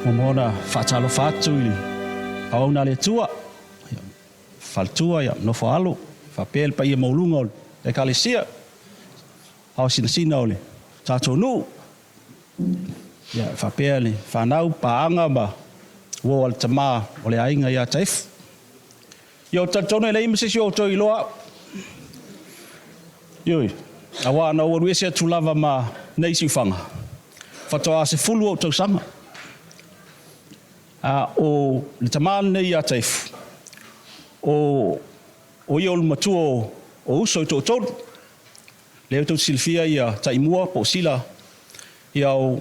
Mona fatalo fatuli. Au na le tua. Faltua ya no falo. Fa pel pa ia maulunga e kalesia. Au sina ole. Tato nu. Ya fa pel fa nau paanga ba. Wo al tama ole ainga ya taif. Yo tatone le imse yo to iloa. Yoi. Awa na o wese tu lava ma nei si fanga. Fatoa se fulu o tau sanga. O le tamana nei a taif. O iol matuo o uso to to. Le to silfia ia taimua po sila. Ia o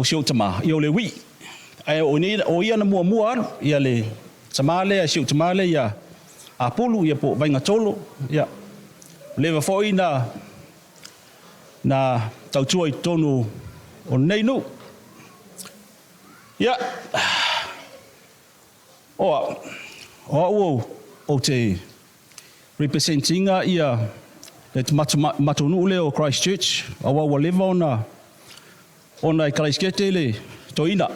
sio tama, ia le wi. Ai o ni o ia na mua ia le tamale a sio tamale ia a pulu ia po vainga tolo. Ia leva foi na tautua I tonu o nei nu. Ia. O te representinga ia le matonu le o Christchurch. Awa leva ona I Christchurch le toina.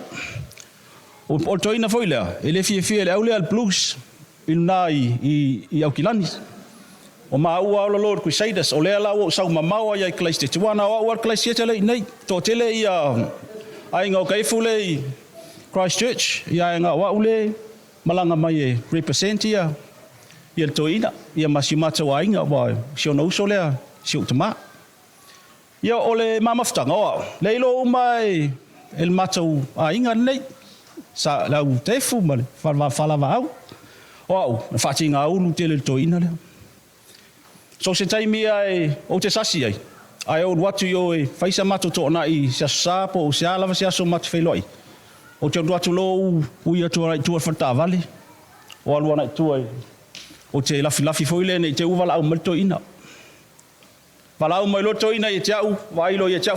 O toina foi lea. Ele fie le aule al blues. Ilna I Aukilani. O maua o Lord Crusaders o lea la o sau mamau ia Christchurch. Wana o Christchurch le nei to tele ia ai ngau kai fule Christchurch ia nga wa ule malanga mai representia ia toina ia masimata wa inga wa sio no so lea sio tama. Ia ole mamaftanga o leilo mai el matou a inga nei sa la u tefu mal fala va au. O fa tinga u lu tele toina le. So se taimi ai o te sasi ai. Ai o watu yo e faisa matu to na I sia sapo o sia lava sia so matu feloi. O te watu lo u ia tu ai tu fanta vale. O alu na tu ai. O te lafi foile nei te uvala au malto ina. Vala mai loto ina e tau vai lo e tau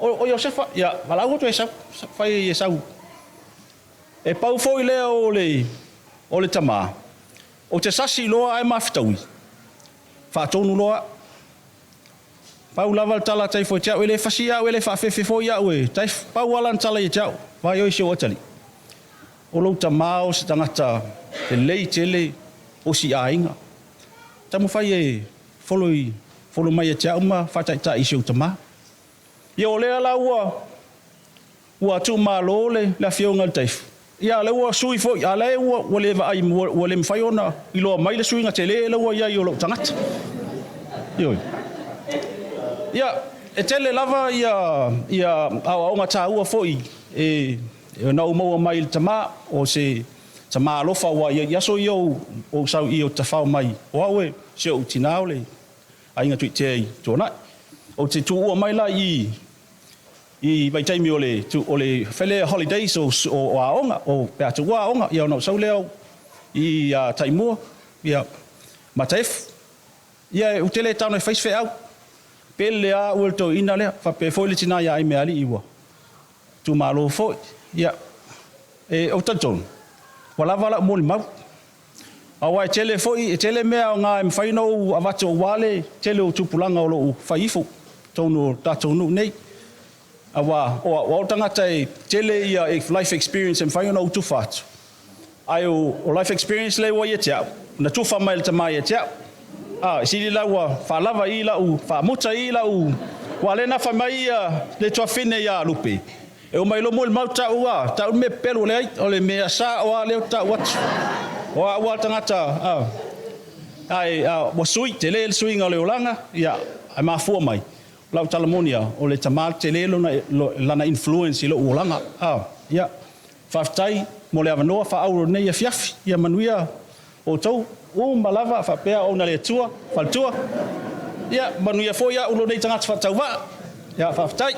o Josefa ya vala o tu esa fai esa. E pau foile o le tama. O te sasi lo ai maftaui. Fa tonu loa. Pau lava tala tai fo tau ele fasia ele fa fefe fo ia we. Tai pau ala tala ia tau. Vai oi se o tali. O lo tamao se tangata te lei tele o si ainga. Tamu fai e follow mai tau ma fa tai se o tama. Yo le ala ua tu malo la fionga taif. Ia le ua sui fo ia le ua le vai o le mfai ona I lo mai le sui nga tele le ua ia yo lo tangata. Yo. Ia e tele lava ia au nga ta ua fo e na mo mai tama o se tama lo fa wa ia so yo o sau I o ta fa mai. O we se o tinao le ai nga tu te tona. O te tu ua mai la I vai taimi ole fele holidays o aonga o peatu aonga ia no sau leo I taimua ia matef ia utele tano face fe au pele a ulto ina le fa pe foi tina ia I me ali iwa tu malo foi ia e o tanton wala mo mau awa tele foi tele me nga im faino avato wale tele o tupulanga o lo faifu tonu tatonu nei awa o tangata tele ia life experience and faino tu fat ai o life experience le wa ia tia na tu fa mai tama ia tia sili la wa fa lava I la u fa muta I la u wa le na fa mai le to fine ia lupe e o mai lo mol mauta ua ta me pelo le o le me sa o le ta wat wa tangata ai wa sui tele sui nga le olanga ia ai ma fu mai lau talamonia o le tamal tele lana influence I lo olanga ia faftai mo le avanoa fa auro nei ia fiafi ia manuia o tau o malava fa pea ona le tua faltua ia manuia fo ia ulo nei tangata fa tauva ia faftai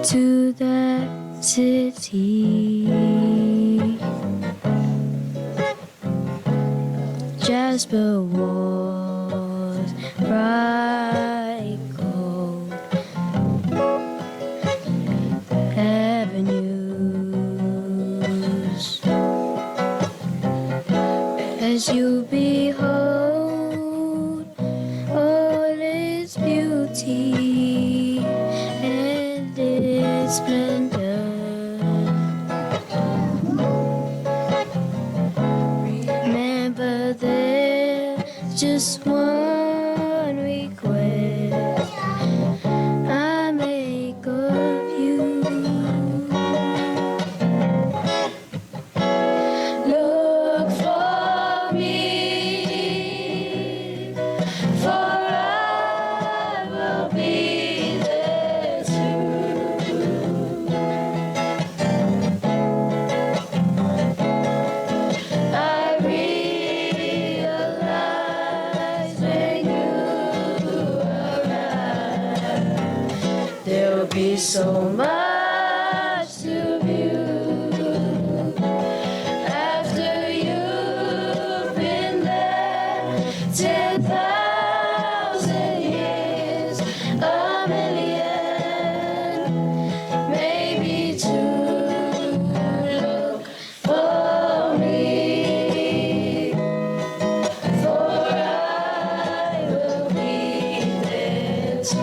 to that city. Jasper was bright gold avenues as you behold all its beauty and its splendor. Remember, there's just one request I make of you. Look for me, for I will be there too. I realize when you arrive, there'll be so much to view. After you've been there 10,000 years, a million, maybe two. Look for me, for I will be there too.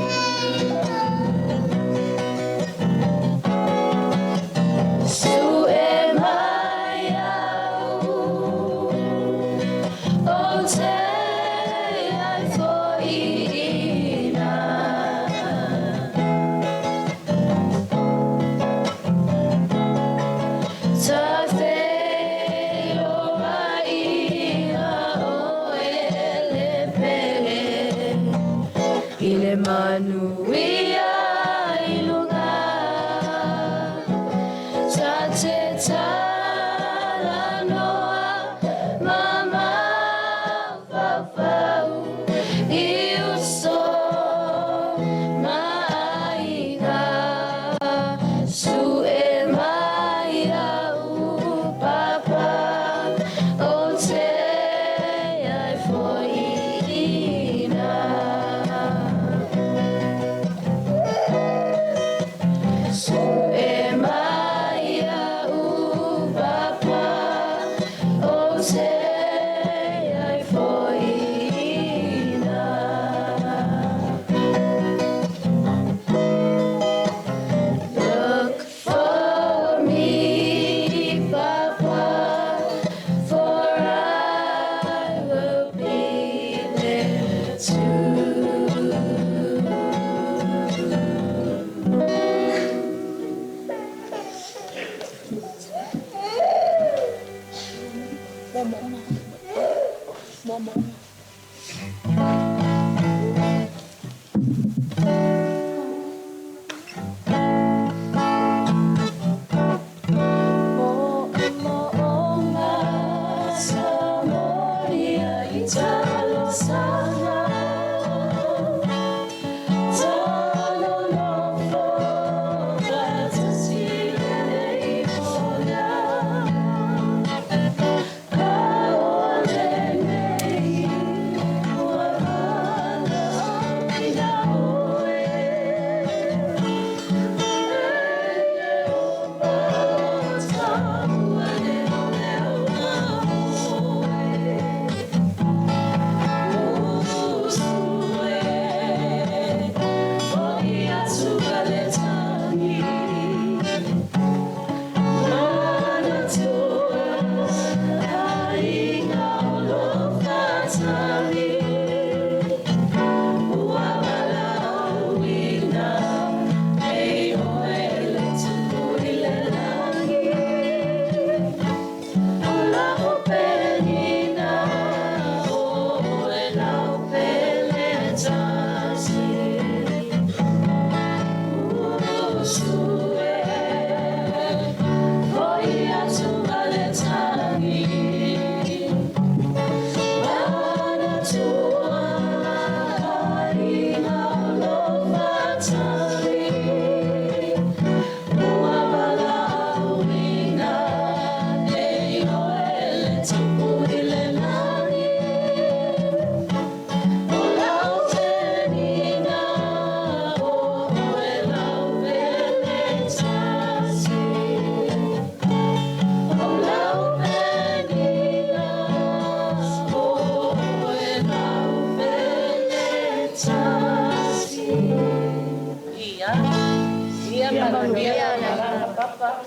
Ile manuia ilunga tate tala noa mama fafau iuso maiga su maya papa o te ai foi ina. Ia mamanuia na papa.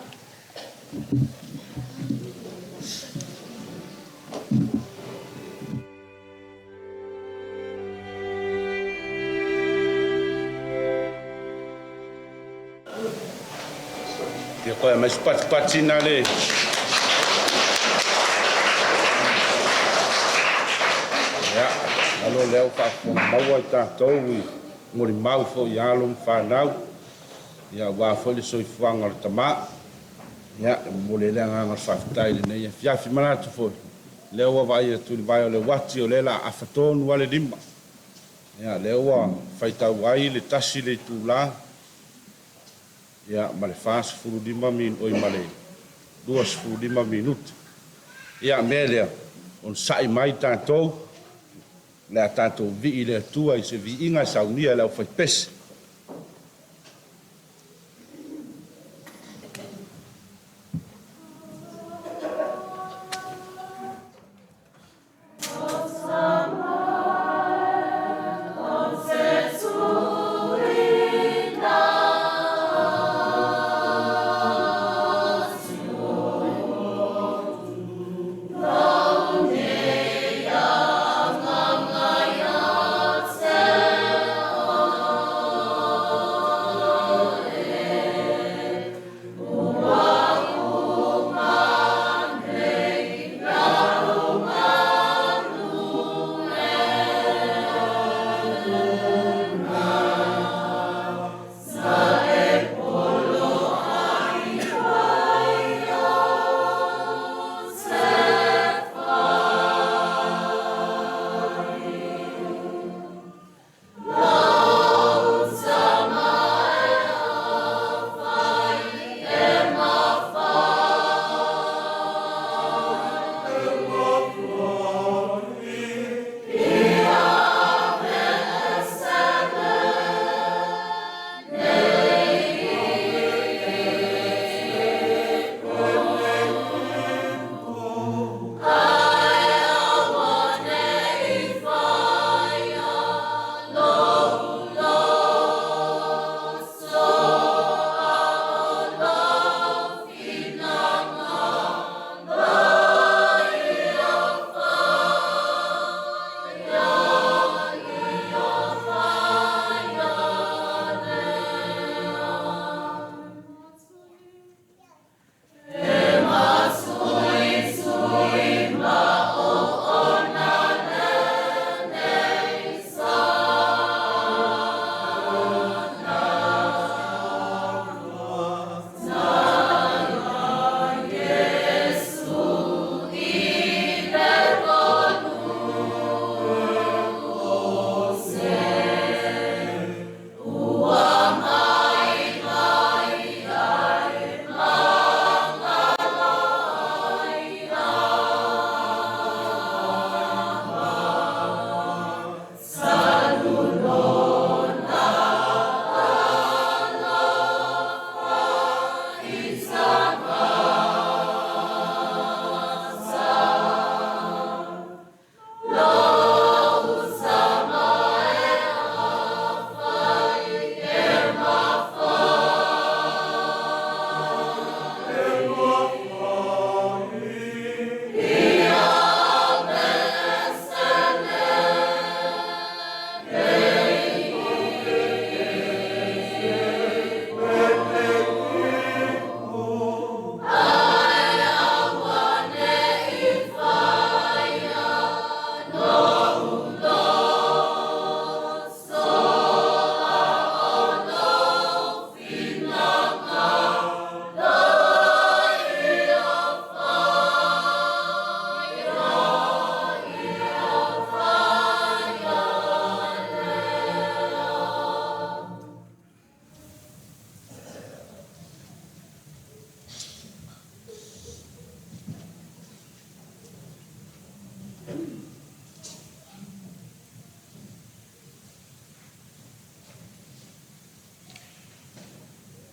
Ia koe mai pati na le. Ia, alo leo maua I tātou I ngori mau fo I alo mwhanau. Ia wafo le soifuanga le tama. Ia, mo le lea nganga whaftai le nei. Fiafi manatu fo. Leo wa vai tuli vai o le wati o le la afatonu wale lima. Ia, leo wa whaitau ai le tasi le tūlanga. Ia male fast food di mami oi male 2 minuti. Ia melea on sai mai tātou le tātou vi le tua I se vi inga saunia le fai pes.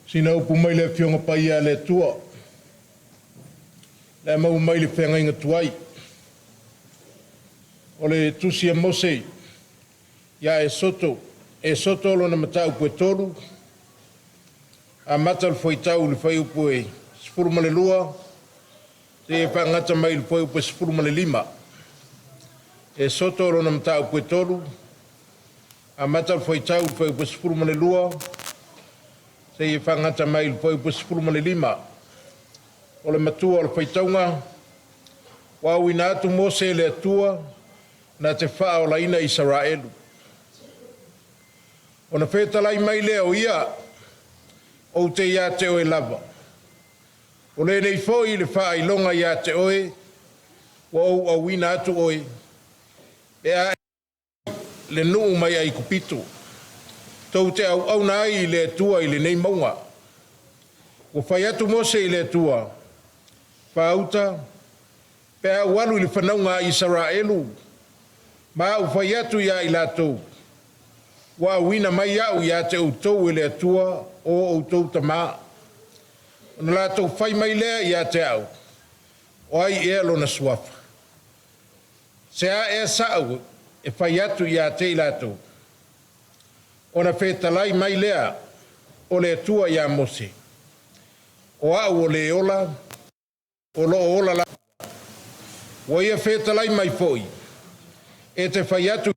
Sina upu mai le fionga pai a le tua. Le mau mai le whenga inga tuai. O le tusi a Mose, ia e soto lona matau pue tolu. A matal foi tau le foi upo e sifuru ma le lua. Te whangata mai le foi upo sifuru ma le lima. E soto rona mta upo e tolu. A matal foi tau le foi upo sifuru ma le lua. Te whangata mai le foi upo sifuru ma le lima. O le matua o le foi taunga. Wa wina atu Mose le atua na te wha o laina Israelu. O na whetalai mai leo ia o te ia te oe lava. O le nei foi le wha i longa ia te oe wa o au wina atu oe. E a le nuu mai ai kupito. Tau te au nai le atua i le nei maunga. O whai atu Mose i le atua. Whauta. Pea walu i le whanaunga Israelu. Ma u whai atu ia i latou. Wa wina mai au ia te utou i le atua o utou tama. Ona latou whai mai lea ia te au. O ai e alo na suafa. Se a e sao e whai atu ia te i latou. Ona whetalai mai lea o le atua ia Mose. O au o le ola. O lo ola la. Wa ia whetalai mai foi. E te whai atu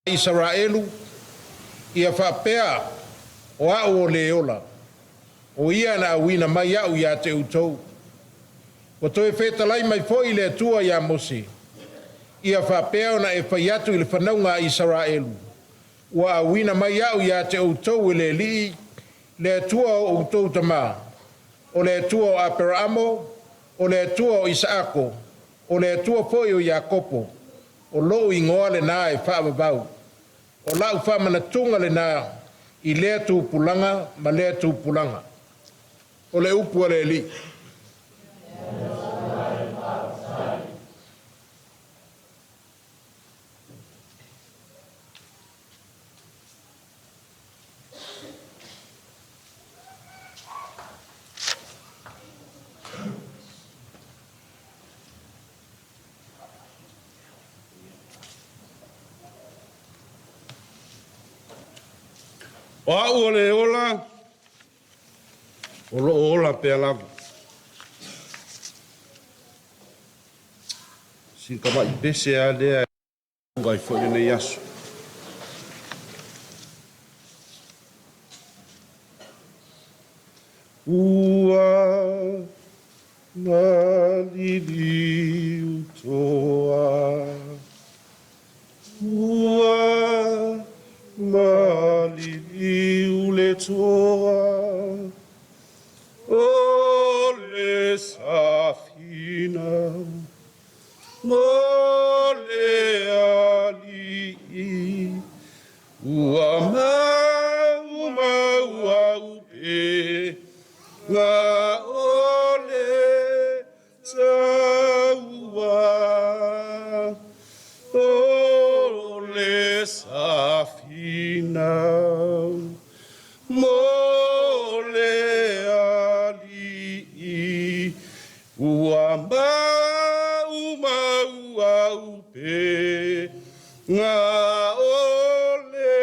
Israelu. Ia whapea o au o le ola. O ia na awina mai au ia te utou. O toi whetalai mai foi le atua ia Mose. Ia whapea o na e whai atu i le whanaunga Israelu. Wa awina mai au ia te utou i le li. Le atua o utou tama. O le atua o Aperamo. O le atua o Isaako. O le atua foi o Iakopo. O loo ingoa le na e whaababau. O lau whamana tunga le na i lea tūpulanga ma lea tūpulanga. O le upu le li. O au o le ola, o lo ola pe alavu. Si ka mai pese a lea, ngai fwere nei aso. Ua na lili utoa. Ua malili ule toa. O le safina. Mo le ali. Ua mau au pe. Nga ole taua. Ole safina. Mole ali. Ua mau au pe. Nga ole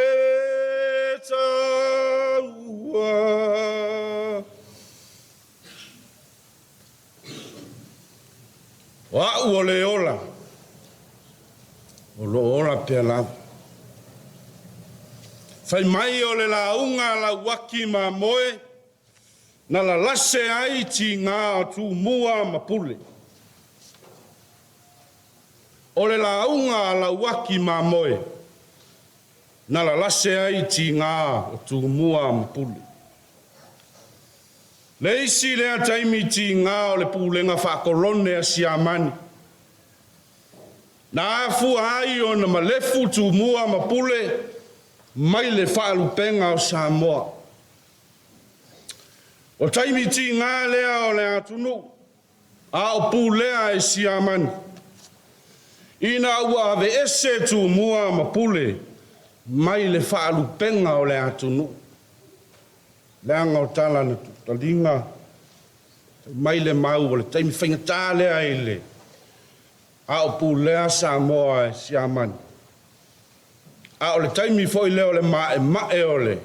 taua. Wa ole ola. Olo ola pe la. Fai mai o le launga la waki ma moe. Na la lase ai ti ngā tu mua ma pule. O le launga la waki ma moe. Na la lase ai ti ngā tu mua ma pule. Le isi lea taimi ti ngā o le pulenga whakorone a siamani. Na afu ai o na malefu tu mua ma pule. Mai le whaalupenga o Samoa. O taimi ti ngā lea o le atunu. A o pulea e siamani. Ina ua ave ese tu mua ma pule. Mai le whaalupenga o le atunu. Leanga o tala na talinga. Mai le mau o le taimi whaingatā lea e le. A o pulea Samoa e siamani. A o le taimi foi leo le mae o le.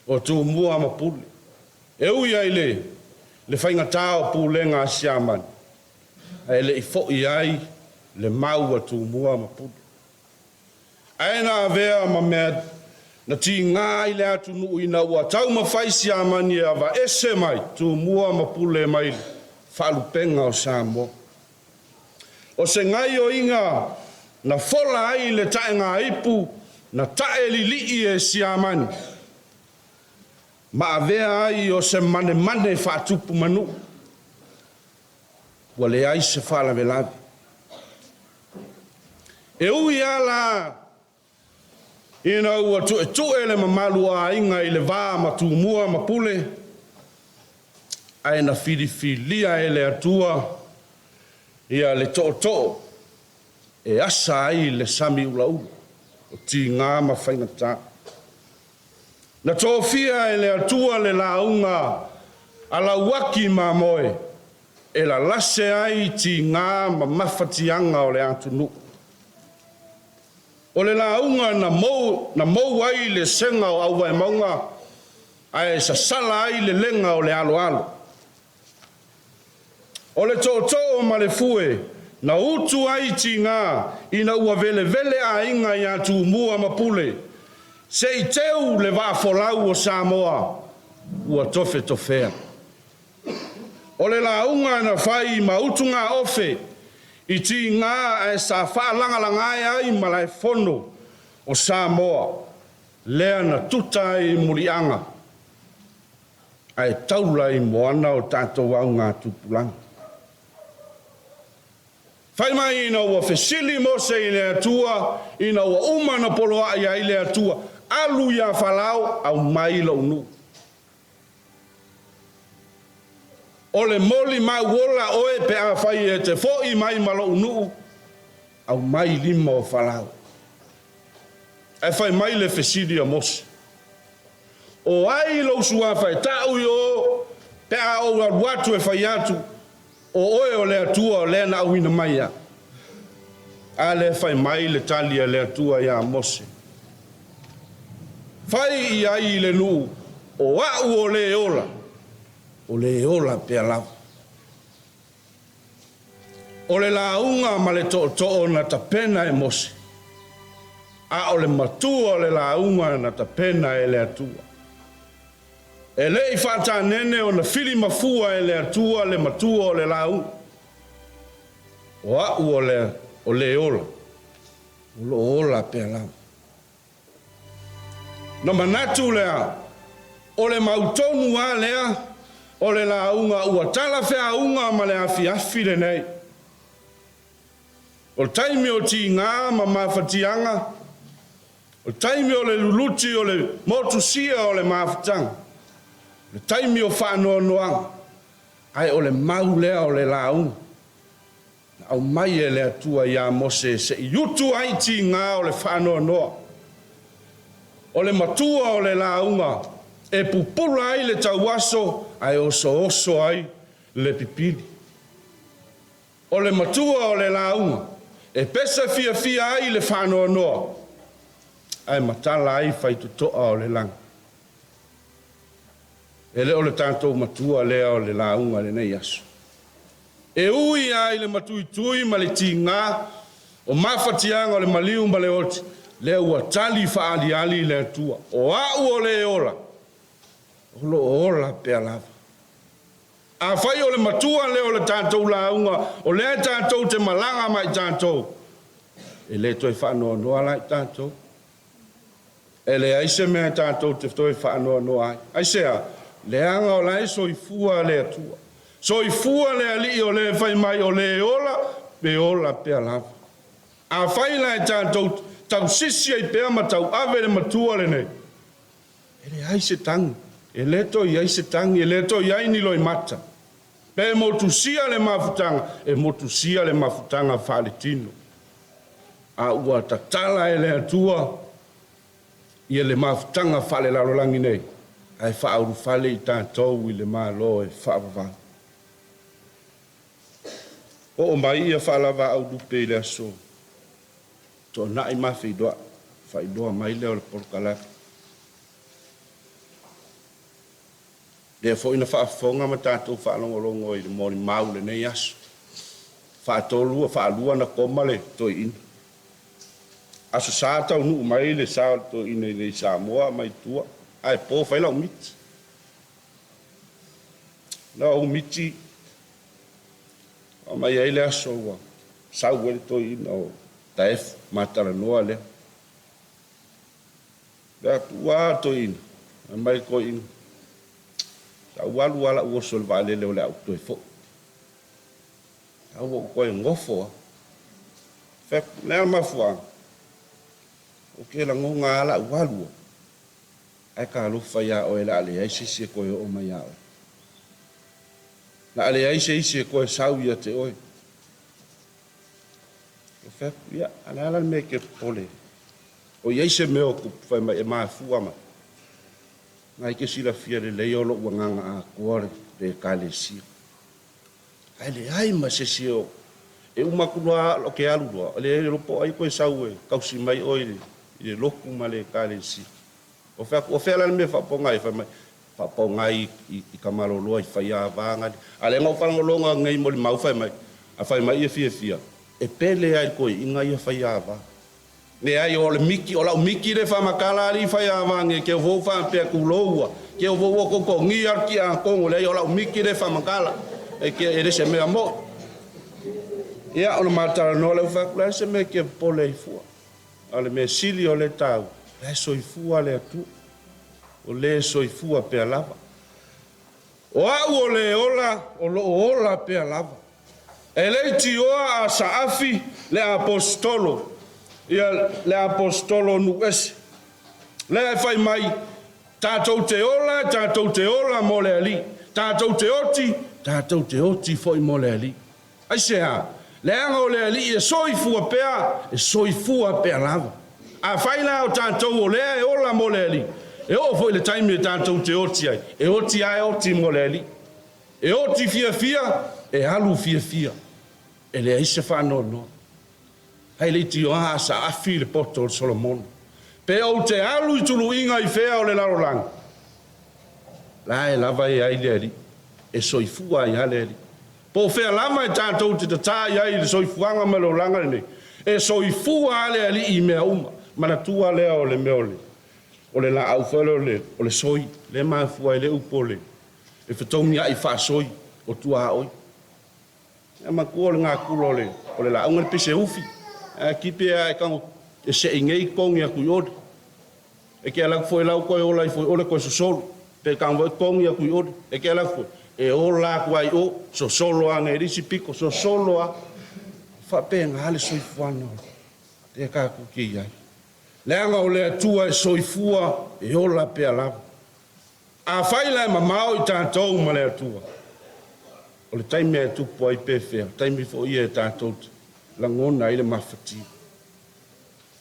O tu mua ma pule. E ui ai le whaingatā o pūlenga a siaman. E le i fo'i ai le mau atu mua ma pulu. Aina avea ma mea na ti ngā i le atu nuu ina ua tau ma whai siamani a wa ese mai tu mua ma pule mai whaalupenga o Samoa. O se ngai o inga na fola ai le tae ngā ipu na tae li lii e siamani. Ma avea ai o se mane mane whaatupu manu. Wa le ai se whala velavi. E ui ala ina ua tue le mamalu a inga i le vā ma tu mua ma pule. Ai na whiriwhilia e le atua ia le to'o e asa ai le sami ula ula o ti ngā ma whaingatā. Na tōwhia e le atua le launga ala waki ma moe e la lase ai ti ngā ma mawhatianga o le atunu. O le launga na mou ai le senga o au vai maunga ai sa sala ai le lenga o le alo alo. O le tō ma le fue na utu ai ti ngā ina ua vele a inga i atu mua ma pule. Se i teu le vā folau o Samoa ua tofea. O le launga na whai ma utunga ofe i ti ngā e sa whaalangalangai ai ma lai fono o Samoa lea na tuta i murianga ai taula i moana o tātou au ngā tupulanga. Whai mai ina ua fesili mo se i le atua ina ua umana poloa i le atua alu ia whalau au mai lau nu. O le moli mai wola oe pe a whai e te fo i mai malo unu au mai lima o whalau. E whai mai le fesili a mos. O ai lau sua whai tau i o pe a o watu e whai atu o oe o le atua o le na au ina mai a. A le whai mai le talia le atua ia mose. Whai i ai le nu o au o le ola. O le ola pe alawa. O le launga ma le to'o na tapena e mose. A o le matua o le launga na tapena e le atua. E le i whata nene o na whiri mafua e le atua le matua o le launga. O au o le ola. O lo ola pe alawa. Na manatu lea, o le mautonu a lea, o le launga ua tala whea unga ma le afi le nei. O taimi o ti ngā ma mawhatianga, o taimi o le luluti o le motusia o le mawhatanga, o taimi o whanoa noanga, ai o le mau lea o le launga. Au mai e le atua ia mose se i utu ai ti ngā o le whanoa noa. O le matua o le launga, e pupula ai le tauaso, ai oso ai le pipili. O le matua o le launga, e pesa fia ai le whanoa noa, ai matala ai whaitutoa o le langa. E le o le tātou matua lea o le launga le nei aso. E ui ai le matuitui ma le tingā, o mawhatianga o le maliu ma le oti, le ua tali whaali le atua. O au o le ola. O lo ola pe alawa. A whai o le matua le o le tātou launga. O le tātou te malanga mai tātou. E le toi whanoa noa lai tātou. E le aise mea tātou te toi whanoa noa ai. Aisea, le anga o lai soifua le atua. Soifua le ali o le whai mai o le ola. Pe ola pe alawa. A whai lai tātou tau sisi ai pea ma tau ave le matua le nei. E le aise tangi. E le to i aise tangi. E le to i aini loi mata. Pe motu sia le mafutanga. E motu sia le mafutanga whale tino. A ua tatala e le atua. I le mafutanga whale larolangi nei. Ai whauru whale i tātou i le malo e whaavava. O mai ia whaalawa au dupe i le aso. To na i whaidoa mai leo le porkalaki. Le fo ina whaafonga ma tātou whaalongolongo i le mori mau le nei asu. Whaatolua, whaalua na komale toi ina. Asu sātau nuu mai le sā toi ina i le Samoa mai tua. Ai pō whaila umiti. Na umiti. O mai eile aso wa. Sau wele toi ina o taefu matara noa le. Lea tua toi ina. Mai ko ina. Sa walu ala ua sol valele o le au toi fo. Au koe ngofo. Fek lea mafuang. O ke la ngonga ala walu. Ai ka lufa ya o ela ale ai sisi koe o mai au. Na ale ai sisi koe sau ia te oi. O fek ia ala me ke pole. O iei se meo ku mai e maa fua mai. Ngai ke sila fia le leolo wanganga a kuare le kale si. Ai le ai ma se sio. E umakulua lo ke alu doa. Le lopo ai koe sau e kausi mai oi le loku ma le kale si. O fea la me whaponga i whamai. Whaponga i kamalo loa i whaia vanga. Ale ngau whanangolonga ngai mo le mau whaimai. A whaimai i fia. E pele ai koe inga i whaia vanga. Ne ai o le miki, o lau miki le whamakala li whai awange, ke o vau whampea kuloua, ke o vau koko ngi arki a kongo, le ai o lau miki le whamakala, e ke e rese mea mo. Ia o le matara no le whakula, se me ke pole i fua. O le me sili o le tau, le soifua le atu, o le soifua pea lava. O au o le ola, o lo ola pea lava. E le ti oa a saafi le apostolo, ia le apostolo nuese. Le fai mai, tātou te ola mo le ali. Tātou te oti foi mo le ali. Ai se ha, le anga o le ali e soifua pea lava. A fai la o tātou o lea e ola mo le ali. E o foi le taimi e tātou te oti ai. E oti ai oti mo le ali. E oti fia, e alu fia. E le aise whanau no. Hai le tio a sa afi le poto o Solomon. Pe o te alu i tulu inga i fea o le larolang. La e lava e ai le ali. E soifua i ale ali. Po fea lama e tātou te tata i ai le soifuanga me lo langa ne. E soifua ale ali i mea uma. Mana tua lea o le meole. O le la au fele o le soi. Le maafua i le upole. E whetomi ai wha soi o tua oi. E makua le ngā kulo le. O le la aunga pise ufi. Kipe ai kango e se ingei kongi a kui ode. E ke ala foi lau koe ola i foi ole koe sosolo. Pe kango e kongi a kui ode. E ke ala foi. E ola kuai o sosolo a ngai risi piko sosolo a. Whape ngale soifuana. Te ka kuki ai. Leanga o lea tua e soifua e ola pe ala. A whaila e mamao i tātou ma lea tua. O le taimi e tupu ai pe fea. Taimi fo ia e tātou la ngona ile mafati.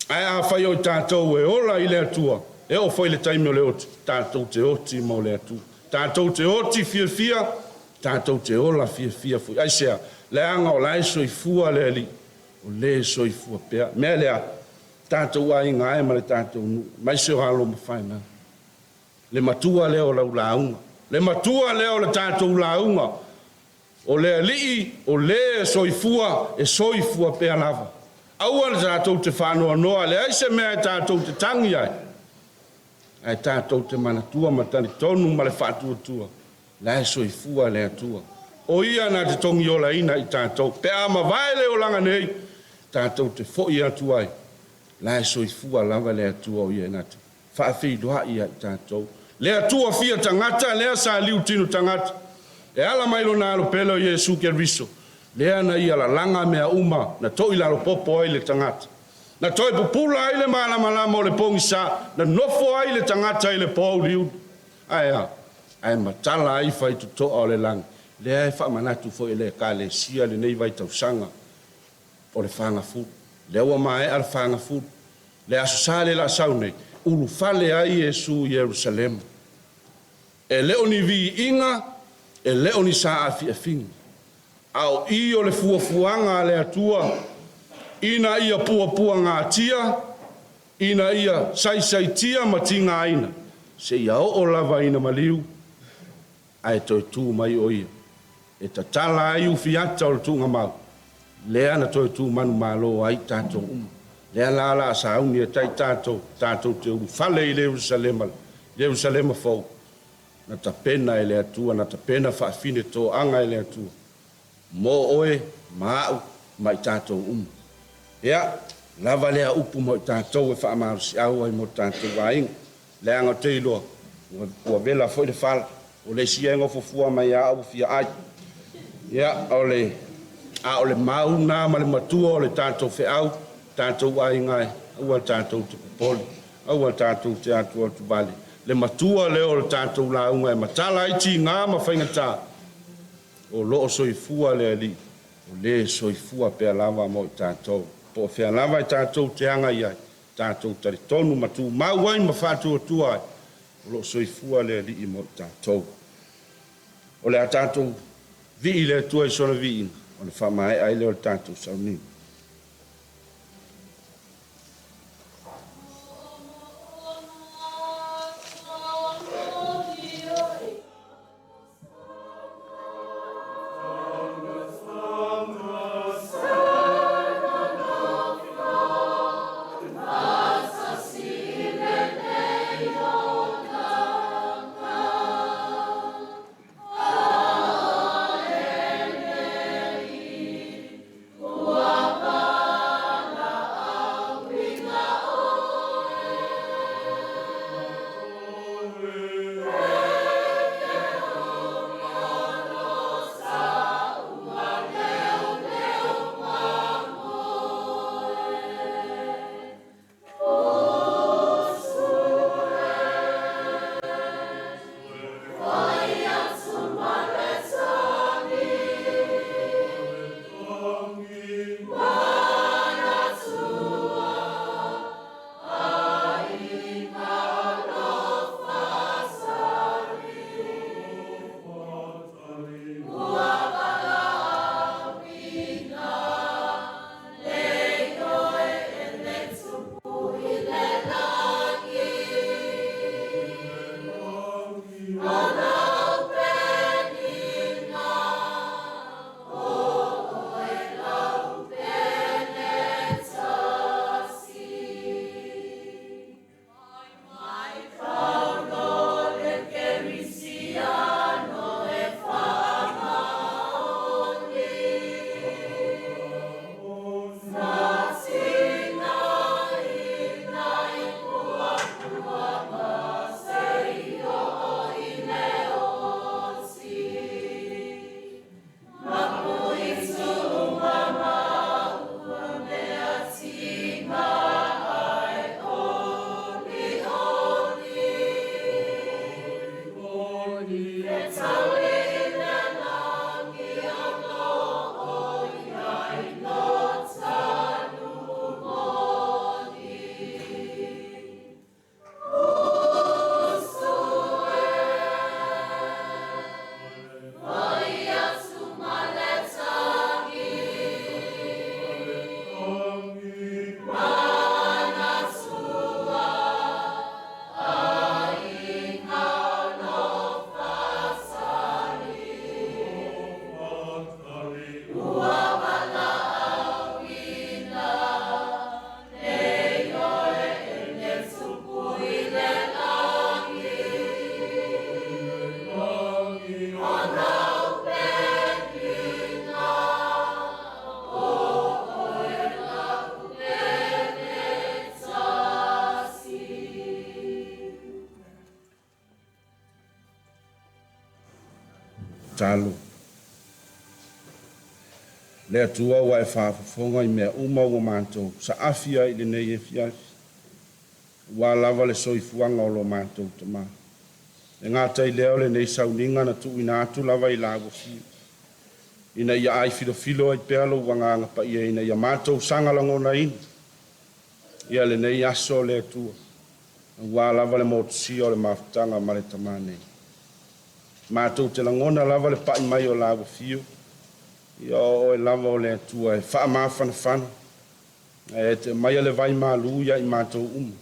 Ai a whai o tātou e ola ile atua. E o whai le taimi o le oti. Tātou te oti mo le atua. Tātou te oti fia. Tātou te ola fia. Ai sea, le anga o lai soifua le ali. O le soifua pea. Mea lea, tātou a inga e ma le tātou nu. Mai se o halo ma whaina. Le matua leo lau launga. Le matua leo le tātou launga. O le alii, o le soifua, e soifua pea lava. Aua le tātou te whanua noa, le aise mea e tātou te tangi ai. Ai tātou te manatua matani tonu ma le whātua. Le ai soifua le atua. O ia na te tongi o la ina i tātou. Pea ama vaile o langa nei, tātou te foi atua ai. Le ai soifua lava le atua o ia nati. Whaafi doa ia i tātou. Le atua fia tangata, le sa liu tinu tangata. E ala mai lo na lo pelo Yesu ke riso. Le ana ia la langa mea uma na toi la lo popo ai le tangata. Na toi pupula ai le malama o le pongisa na nofo ai le tangata ai le pou liu. Ai matala ai fai tuto o le lang. Le ai fa manatu fo le kale sia le nei vai tau sanga. O le fanga fu. Le wa mai al fanga fu. Le asale la saune. Ulu fale ai Yesu Jerusalem. E le oni vi inga e leo ni sa afi. Au i o le fuafuanga le atua. Ina ia pua ngā tia. Ina ia sai tia ma tinga aina. Se ia o lava ina maliu. ai toi tu mai o ia. E ta tala ai ufi ata o le tu ngamau. Lea na toi tu manu malo ai tātou umu. Lea la la sa uni e tai tātou te uru. Fale i Jerusalema fau. Na ta pena e lea tua, na ta pena whaafine tō anga e lea tua. Mo oe, maau, mai tātou umu. Ea, lava lea upu mo tātou e whaamaru si au ai mo tātou wainga. Lea ngā te iloa, ua vela foi le fala. O le sienga fofua mai a au fia ai. Ea, o le mau nā ma le matua o le tātou fe au, tātou wainga e, ua tātou te kupoli, ua tātou te atua tu vale. Le matua leo le tātou la unga e matala iti ngā ma whaingata. O loo soifua le ali, o le soifua pea lava mo i tātou. Po fea lava i tātou te anga iai, tātou tari tonu matu, mau ai ma whātua tua ai. O loo soifua le ali i mo i tātou. O le a tātou vi i le tua i sona vi ina, o le whamae ai leo le tātou saunini. talo. Le atua wa e whaafafonga I mea uma o mātou. Sa afia I le nei e fiasi. Wa lava le soifuanga o lo mātou tama. E ngātai leo le nei sauninga na tu ina atu lava I lago fiu. Ina ia ai filo ai pealo wanganga pa ia ina ia mātou sangalango na ina. Ia le nei aso le atua. Wa lava le motusi o le mafutanga ma le tamane. Mātou te langona lava le pai mai o lago fiu. Ia o e lava o le atua e wha mawhanawhana. E te mai le vai malu ia I mātou umu.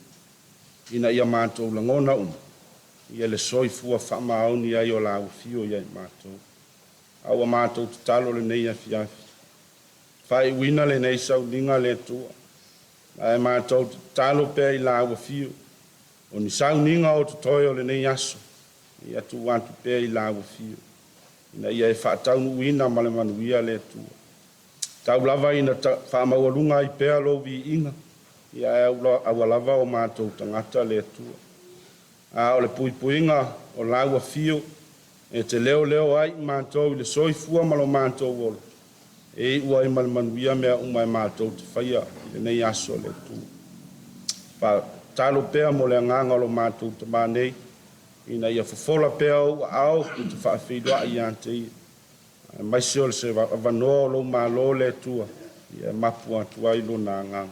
Ina ia mātou langona umu. ia le soifua faamaoni ai o lauafio ia i matou aua matou tatalo lenei afiafi faaiuina lenei sauliga le atua ae matou tatalo pea i lauafio o ni sauniga o totoe o lenei aso ia tu atu pea i lauafio ina ia e faataunuuina ma le manuia le atua tau lava ina faamaualuga ai pea lou viiga ia e aua lava o matou tagata le atua a o le puipuiga o lauafio e te leo ai matou i le soifua ma lo matou olo e ua ai ma le manuia mea uma e matou te faia i lenei aso le atua pa talo pea mo le agaga o lo matou tamanei ina ia fofola pea uaao i te faafeiloaʻi iā te ia maise o le se avanoa o lou mālō le atua ia mapu atu ai lona agaga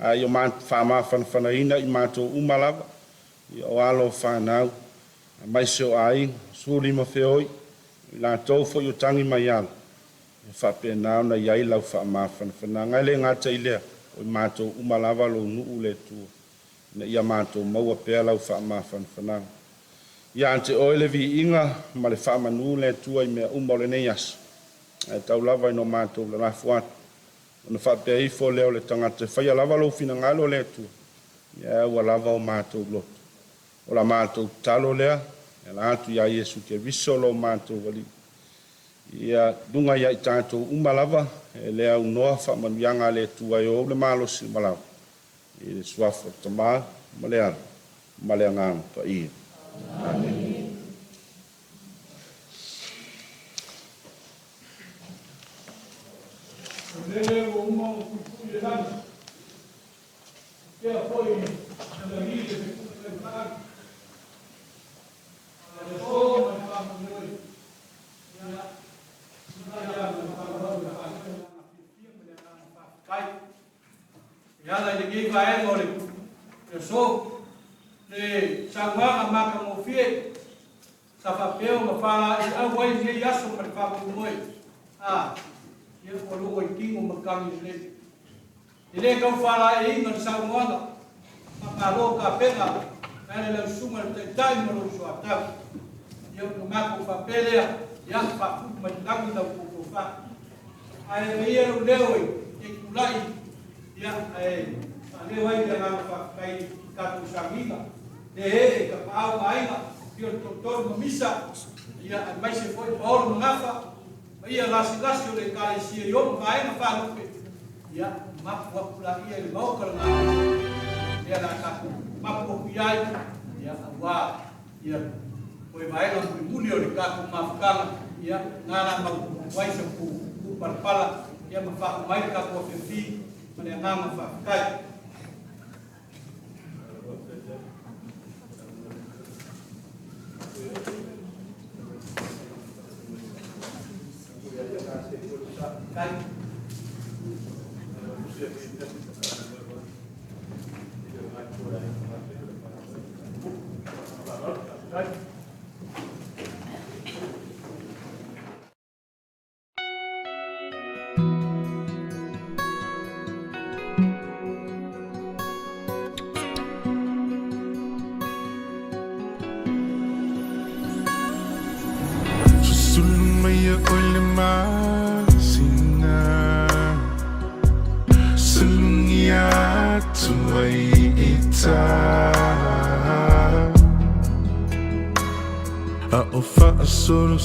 ai o faamafanafanaina i matou uma lava ia o alo fanau maise o aiga sulima feoi i latou foʻi o tagi mai ala e faapena ona iai lau faamafanafanaga e le gata i lea o i matou uma lava lou nuu le atua ina ia matou maua pea lau faamafanafanaga ia te oe le viiga ma le faamanū le atua i mea uma o lenei aso e taulava ino matou lalafu atu ona faapea ifo lea o le tagata e faia lava lou finagalo o le atua ia ua lava o matou loto o la matou talo lea e la atu ia iesu keriso lo matou alii ia luga ia i tatou uma lava e lea unoa faamanuiaga le atua e ou le malosi ma lava i le suafa o tamā ma le ala ma le agaga paia Amen. le sangaga makamofie tafapeo ma fala i auai le yaso ma le faapumoi a ia o loo i kingo ma kami le i le kau fala e inga le sangaga ma palo ka pena ele le sunga le tai ma lo so ata ia o mako fapelea ia fa fu ma tangi da ko fa ai le ia o leo i kulai ia ai ale wai le nga fa kai ka tu sangiga le ka pau ainga io doktor ma misa ia mai se foi paolo ngafa ia lasi le kai si yo mai na fa no ia ma wa pula ia le mau ka nga ia na ka ma po ia ia wa ia foi mai na mulio le ka ma fa ia na ma wai se ku pala ia ma fa mai ka ko fi ma le nga ma fa kai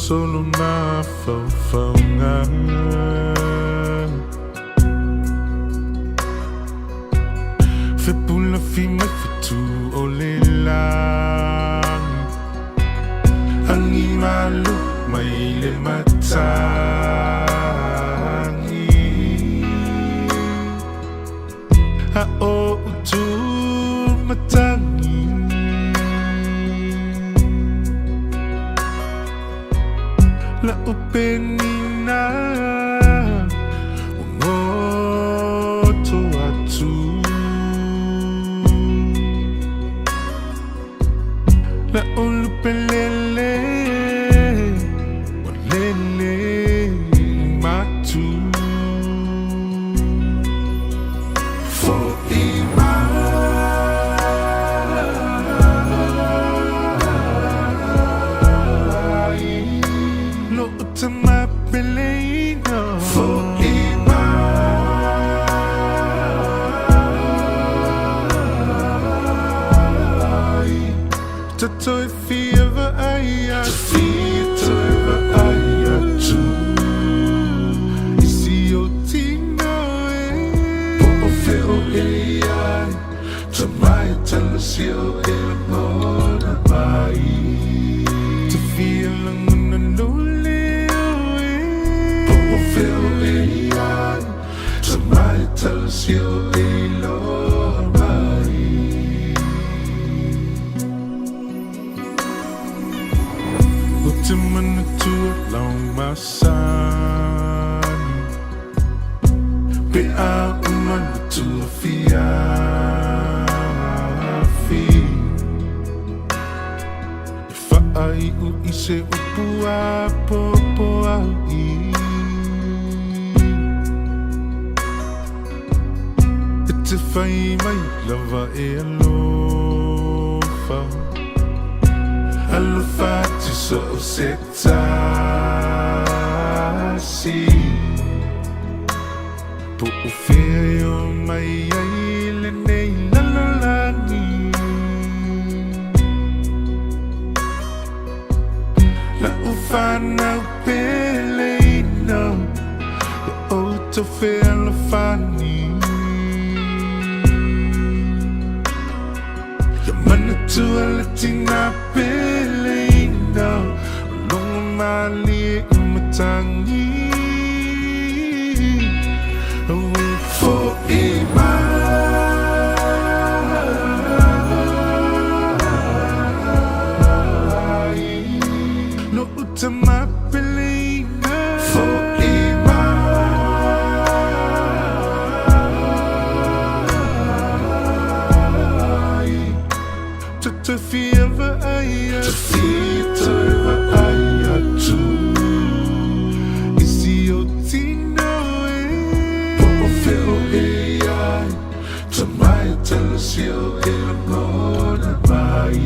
Solo na faunga Fe pula fi mai fitu o le lang Angi malu mai le matangi A o utu matangi La upenina ngoto atu La ulupelele walele matu For Toi fieva aia Toiva aia tu Isi o tino Po o feo e ai Tamai talasio e la mona mai Te fia languna nule Po o feo e ai Tamai talasio e la mai Te mana tua long masan Pe a umana tua fia fi Fa ai u ise upua popo au I E te fai mai lava e alofa Alofa ti so se tasi Po o feo mai ai le nei lalolani La ufana pele no La auto fea lo fani Ya mana tua latina pele no Long mali umatangi Away for No utama pele no For To fieva aia To fieva aia tu Isi o tino Po o feo e ai Tamai talasio e la mona mai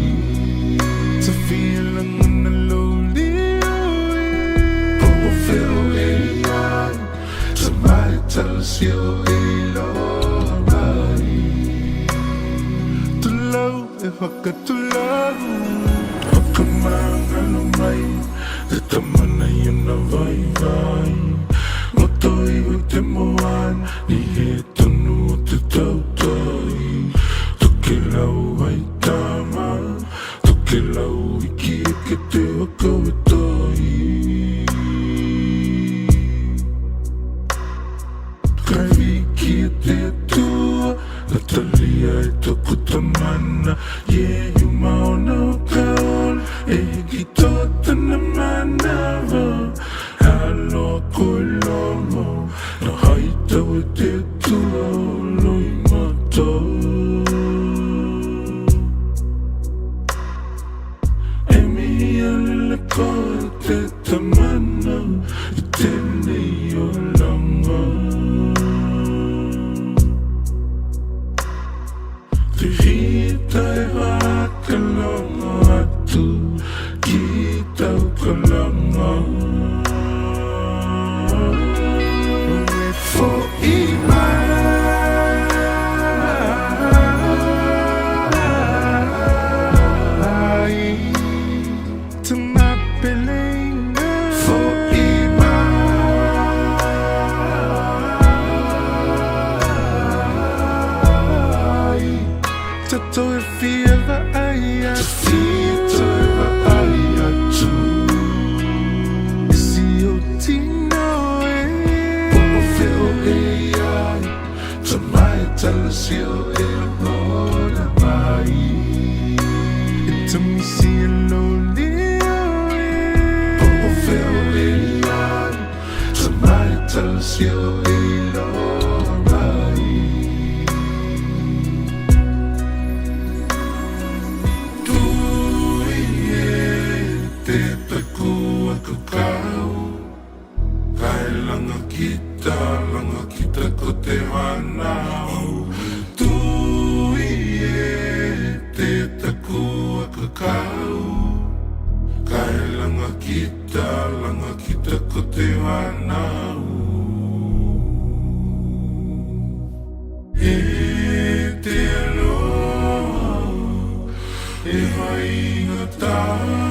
To fia languna loli Po o feo e ai Tamai talasio e la mai E whakatulau Whakamanga no mai Te tamana i ana vai vai Ngotoi o te moan Ni he tonu o te tautoi Toke lau ai tama Toke lau i ki e ke te wakau e toi Kai ki e te atua La talia e toku tamana Yeah, you mauna o kaon E ki tōtana manawa Halo koe lomo Na haitau e te atua Loi mato E mihi alele koe te tamana I tēnei o langa Te hita e wakalongo atu Ki tau kalongo For To my feeling For Tato e fieva aia Toiva aia tu Isi o tino Po o feo e ai Tamai talasio e la mona mai E tamisi e loli Po o feo e ai Tamai talasio e la mai Te takua kakau Kai langa kita ko te wanau Tui e te takua kakau Kai langa kita ko te wanau E te aloha E mai ngatai.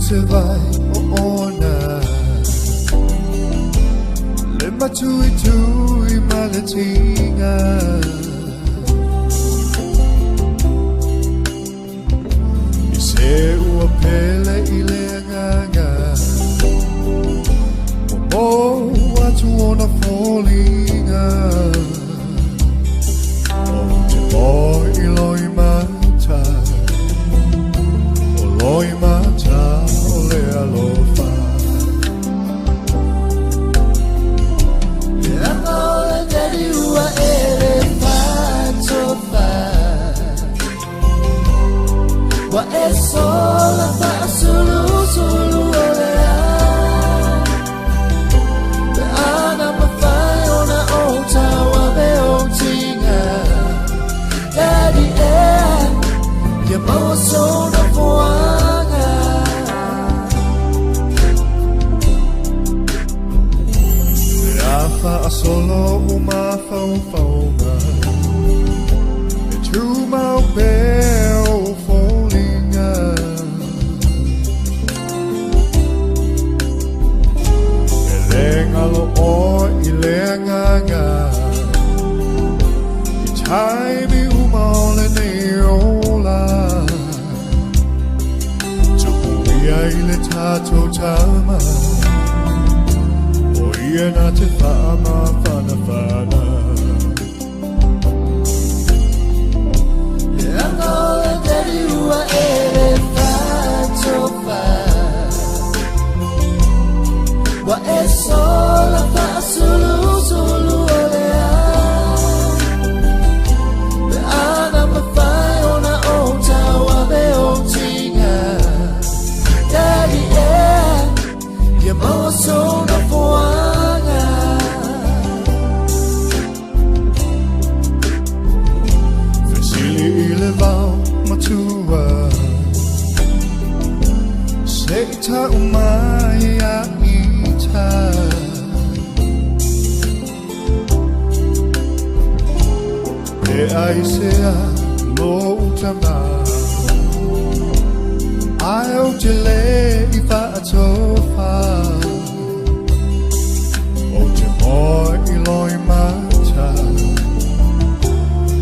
Se vai o ona le matui tui malatinga I se ua pele I le nganga o atu ona fallinga o te moi I loi mata o loi mata alofa e amore deri ua elefantofa wa e sola fa sulu sulu olea pe ana mawhai ona ota wa me o tinga daddy e maua sona foanga fa solo uma faunga e tu mau bel fallinga e lenga lo o I lenga nga I tai mi uma ole neola tuku ia I le tato tama Ia na te whaama whana whana E anga le teri ua elefantofa Wa e sola wha sulu sulu olea Pe ana mawhai ona ota wa me o tinga Daddy ia maua sona foanga Fesili I le vau matua Se ta umai a ita E ai sea lo utama Ai o te le I whaatofa O te moi I loi mata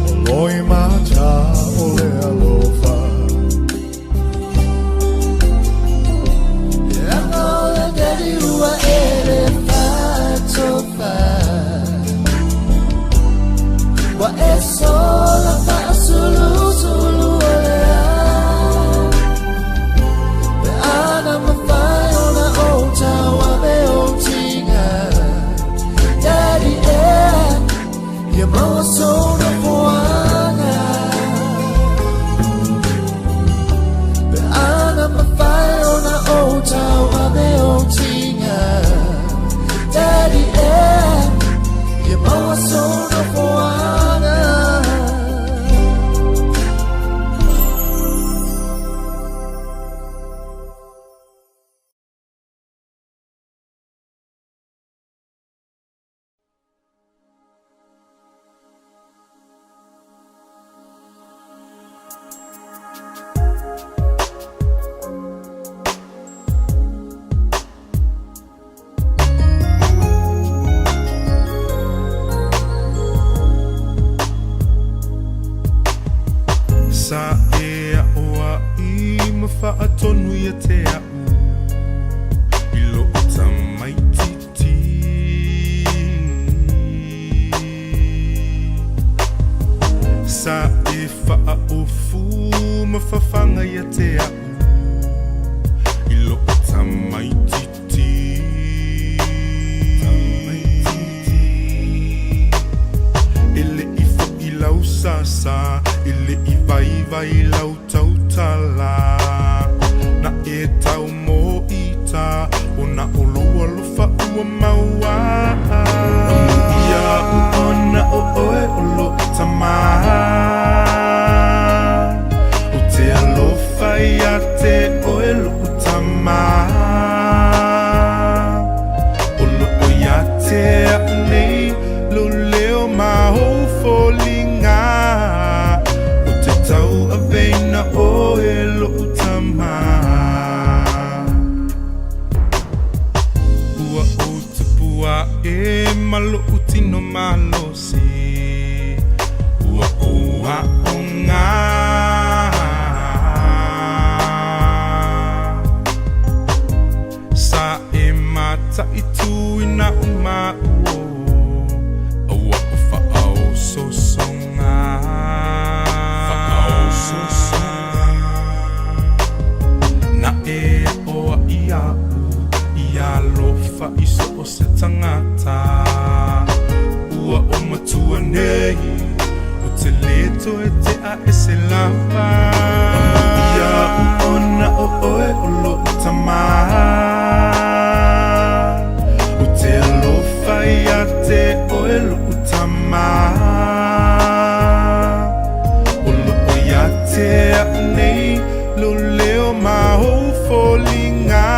O loi mata o le alofa E anga o le deri ua elefantofa Wa e sola wha sulu sulu olea Pe ana mawhai ona ota wa me o tinga Daddy ia maua sona foanga Pe ana mawhai ona ota wa me o tinga Daddy ia maua sona foanga Sa e aoa I mawhaatonu ia te au I lo tamai titi Sa e whaofu mawhawhanga ia te au I lo tamai malosi ua oa o ngā sa e mata i tuina o mauo aua o whaau sosonga na e oa i au ia lofa i so o se tangata ua o matua nei o te leto e te a e se lava ia ona o oe o lo tama o te lofa ia te oe lo tama o lo o ia te a nei lo leo maho folinga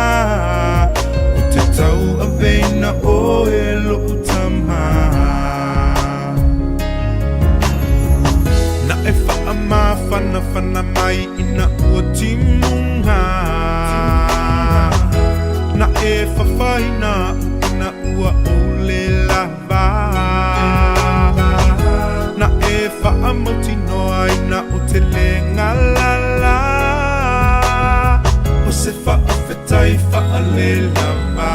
tau a veina o e lo utama na e wha ma whana mai ina ua timunga na e whawhaina ina ua o le lava na e wha mauti noa ina o te lenga lala o se wha awhetai wha le lava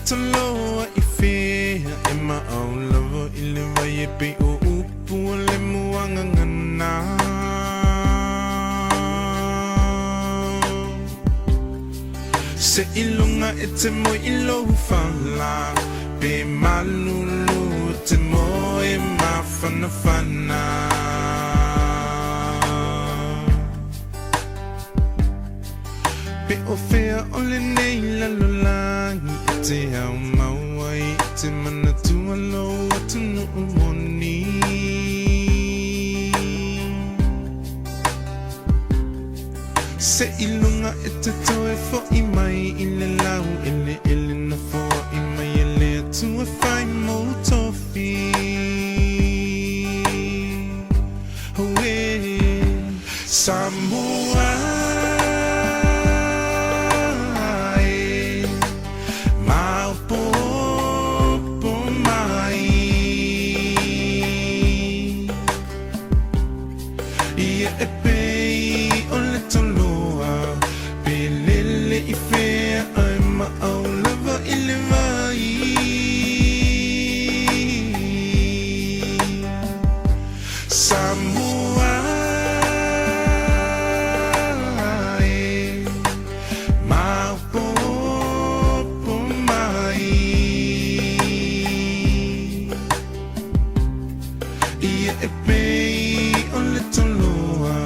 Taloa I fea e maau lava I le vai e pe o upu o le muanga ngana se ilunga e te mo I lohu whala pe malulu te mo e mawhana whana pe o fea o le nei lalolangi te au mauai te mana tua lo atu no umoni se ilunga e te toe fo I mai I le lau ele na fo I mai ele tua whai mo tofi Hoe Samoa Ia e pei o le toloa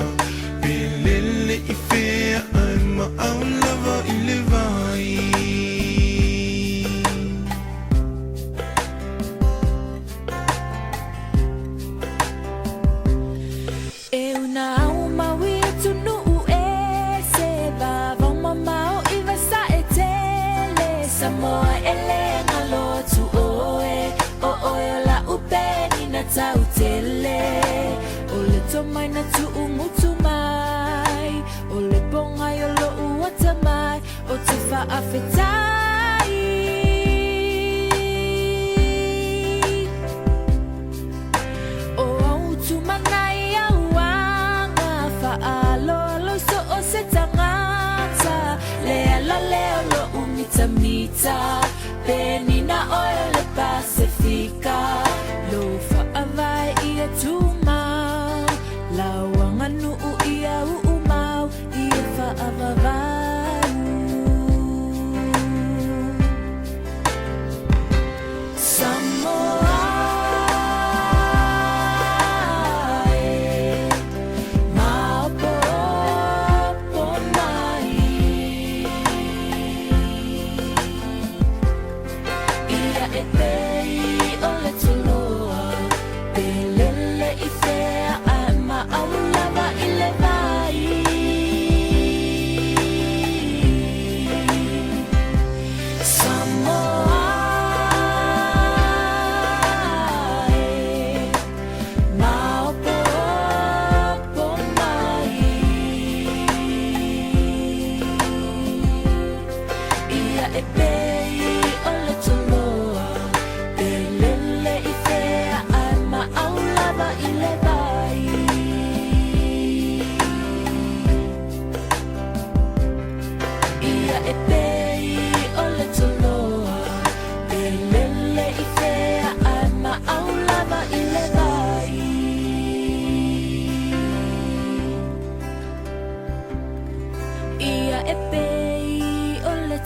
tau tele o le tomai na tu umutu mai o le bonga yo lo uata mai o te whaafetai o au tu manai au anga whaalo so o se tangata le ala leo lo umita mita penina oil le Pacifica lo whaavai ia tūmau lauanga nuu ia uumau ia whaavavau Samoa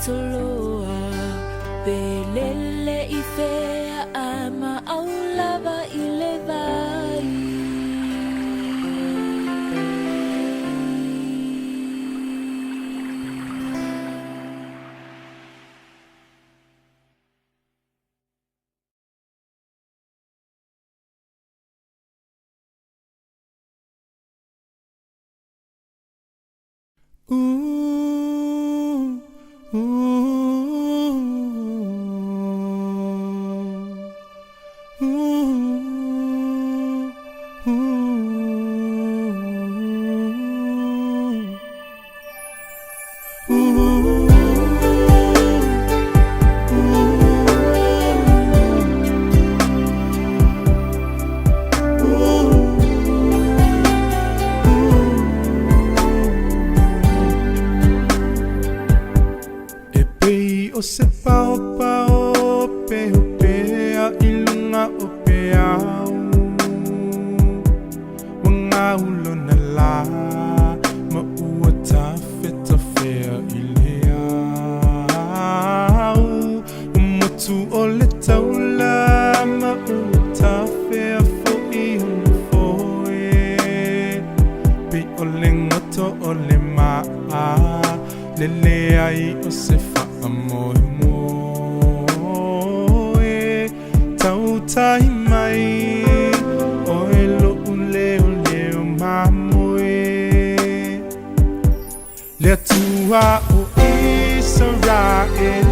Toloa pelele I fea ama au lava I le vai O se pao pao pe o pea I lunga o peau Wanga ulo na la Ma ua ta fea I leau Umutu o le taula Ma ua ta fea fo I hunu foe Pe o le ngoto o le maa Le ai o se Amoe moe tau tai mai oe lo leo leo mamoe le tua o Israel